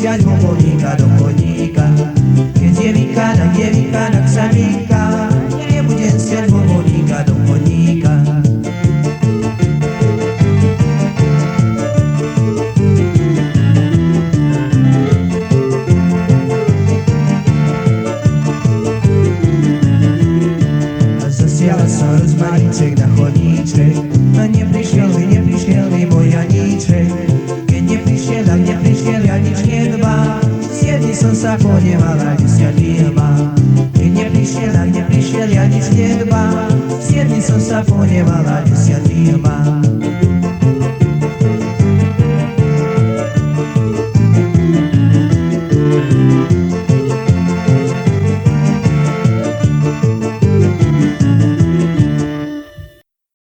siať mobilníka do chodníka. Keď je vykának samíka, nebudem siať mobilníka do chodníka. Zasiala som rozmaníček na chodníček a neprišiel mi môj Janíček. Keď neprišiel, tak neprišiel, ja nič nedbám. Z jedný som sa poneval a 10 mám. Keď neprišiel, tak neprišiel, ja nič nedbám. Z jedný som sa poneval a 10 mám.